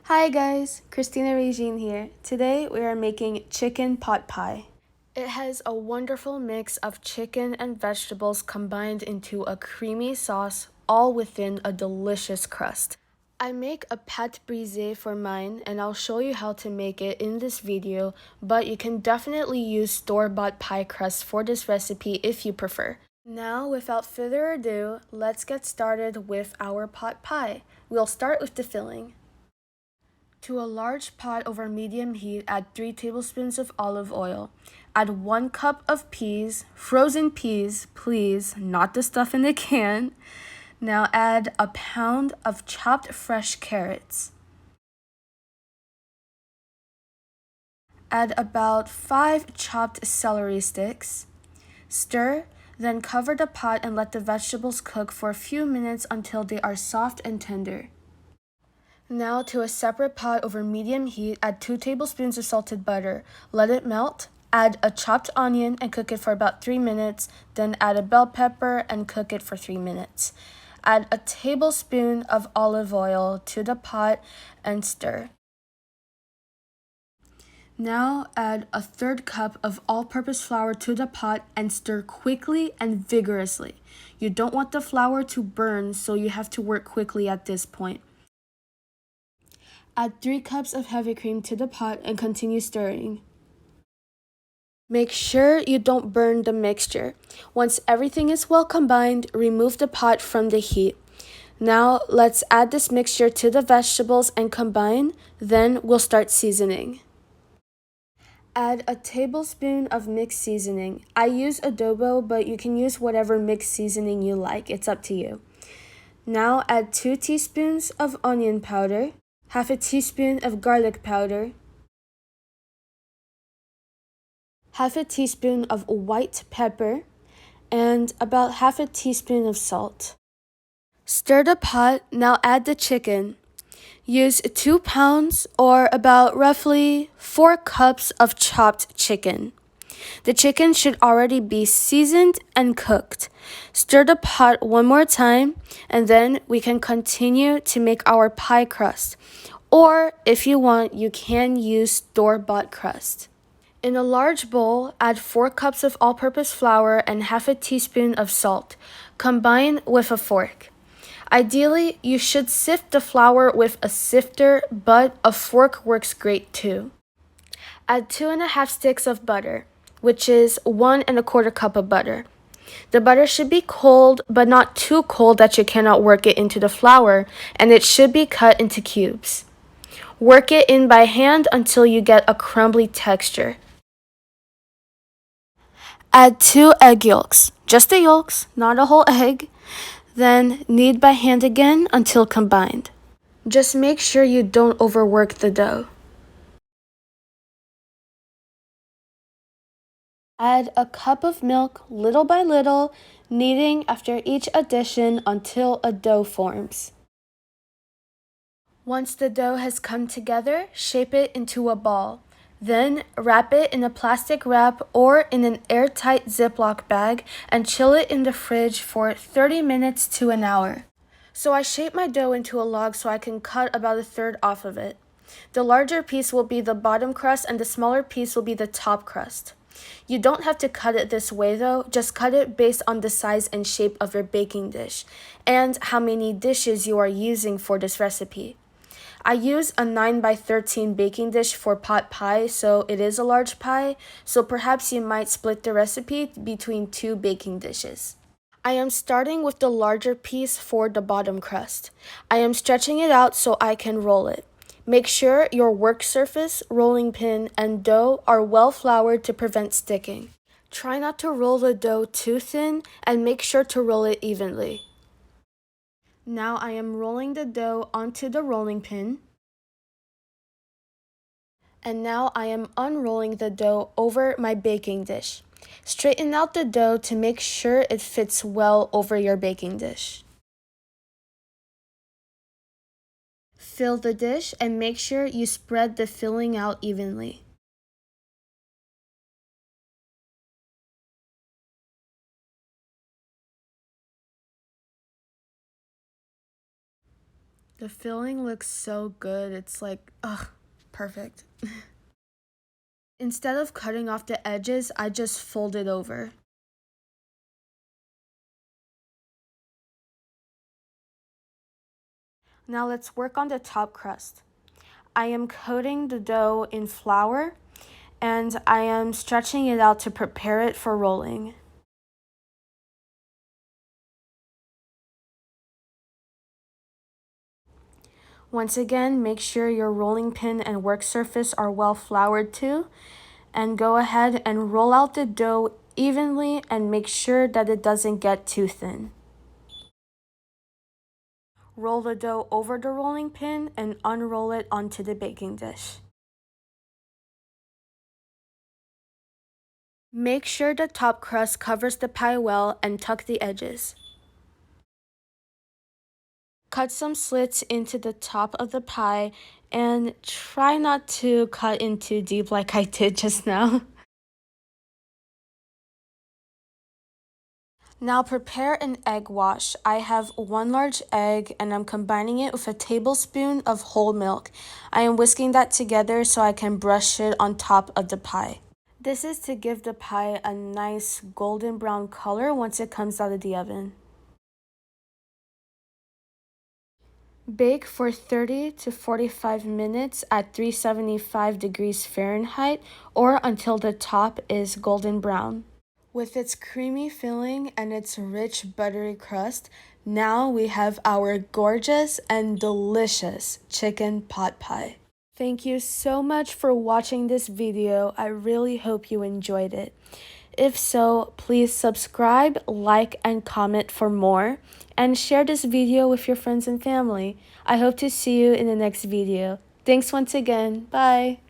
Hi guys, Christina Regine here. Today we are making chicken pot pie. It has a wonderful mix of chicken and vegetables combined into a creamy sauce, all within a delicious crust. I make a pâte brisée for mine, and I'll show you how to make it in this video, but you can definitely use store-bought pie crust for this recipe if you prefer. Now, without further ado, let's get started with our pot pie. We'll start with the filling. To a large pot over medium heat, add 3 tablespoons of olive oil. Add 1 cup of peas, frozen peas, please, not the stuff in the can. Now add a pound of chopped fresh carrots. Add about 5 chopped celery sticks. Stir, then cover the pot and let the vegetables cook for a few minutes until they are soft and tender. Now to a separate pot over medium heat, add 2 tablespoons of salted butter. Let it melt. Add a chopped onion and cook it for about 3 minutes. Then add a bell pepper and cook it for 3 minutes. Add a tablespoon of olive oil to the pot and stir. Now add a 1/3 cup of all-purpose flour to the pot and stir quickly and vigorously. You don't want the flour to burn, so you have to work quickly at this point. Add 3 cups of heavy cream to the pot and continue stirring. Make sure you don't burn the mixture. Once everything is well combined, remove the pot from the heat. Now let's add this mixture to the vegetables and combine, then we'll start seasoning. Add a tablespoon of mixed seasoning. I use adobo, but you can use whatever mixed seasoning you like. It's up to you. Now add 2 teaspoons of onion powder, half a teaspoon of garlic powder, half a teaspoon of white pepper, and about half a teaspoon of salt. Stir the pot, now add the chicken. Use 2 pounds or about roughly 4 cups of chopped chicken. The chicken should already be seasoned and cooked. Stir the pot one more time, and then we can continue to make our pie crust. Or, if you want, you can use store-bought crust. In a large bowl, add 4 cups of all-purpose flour and half a teaspoon of salt. Combine with a fork. Ideally, you should sift the flour with a sifter, but a fork works great too. Add 2½ sticks of butter, which is 1¼ cup of butter. The butter should be cold, but not too cold that you cannot work it into the flour, and it should be cut into cubes. Work it in by hand until you get a crumbly texture. Add 2 egg yolks, just the yolks, not a whole egg. Then knead by hand again until combined. Just make sure you don't overwork the dough. Add a cup of milk little by little, kneading after each addition until a dough forms. Once the dough has come together, shape it into a ball. Then wrap it in a plastic wrap or in an airtight Ziploc bag and chill it in the fridge for 30 minutes to an hour. So I shape my dough into a log so I can cut about 1/3 off of it. The larger piece will be the bottom crust and the smaller piece will be the top crust. You don't have to cut it this way though, just cut it based on the size and shape of your baking dish and how many dishes you are using for this recipe. I use a 9x13 baking dish for pot pie, so it is a large pie, so perhaps you might split the recipe between 2 baking dishes. I am starting with the larger piece for the bottom crust. I am stretching it out so I can roll it. Make sure your work surface, rolling pin, and dough are well floured to prevent sticking. Try not to roll the dough too thin and make sure to roll it evenly. Now I am rolling the dough onto the rolling pin. And now I am unrolling the dough over my baking dish. Straighten out the dough to make sure it fits well over your baking dish. Fill the dish and make sure you spread the filling out evenly. The filling looks so good. It's like, ugh, perfect. Instead of cutting off the edges, I just fold it over. Now let's work on the top crust. I am coating the dough in flour and I am stretching it out to prepare it for rolling. Once again, make sure your rolling pin and work surface are well floured too, and go ahead and roll out the dough evenly and make sure that it doesn't get too thin. Roll the dough over the rolling pin and unroll it onto the baking dish. Make sure the top crust covers the pie well and tuck the edges. Cut some slits into the top of the pie and try not to cut in too deep like I did just now. Now prepare an egg wash. I have 1 large egg and I'm combining it with a tablespoon of whole milk. I am whisking that together so I can brush it on top of the pie. This is to give the pie a nice golden brown color once it comes out of the oven. Bake for 30 to 45 minutes at 375 degrees Fahrenheit or until the top is golden brown. With its creamy filling and its rich buttery crust, now we have our gorgeous and delicious chicken pot pie. Thank you so much for watching this video. I really hope you enjoyed it. If so, please subscribe, like, and comment for more, and share this video with your friends and family. I hope to see you in the next video. Thanks once again. Bye!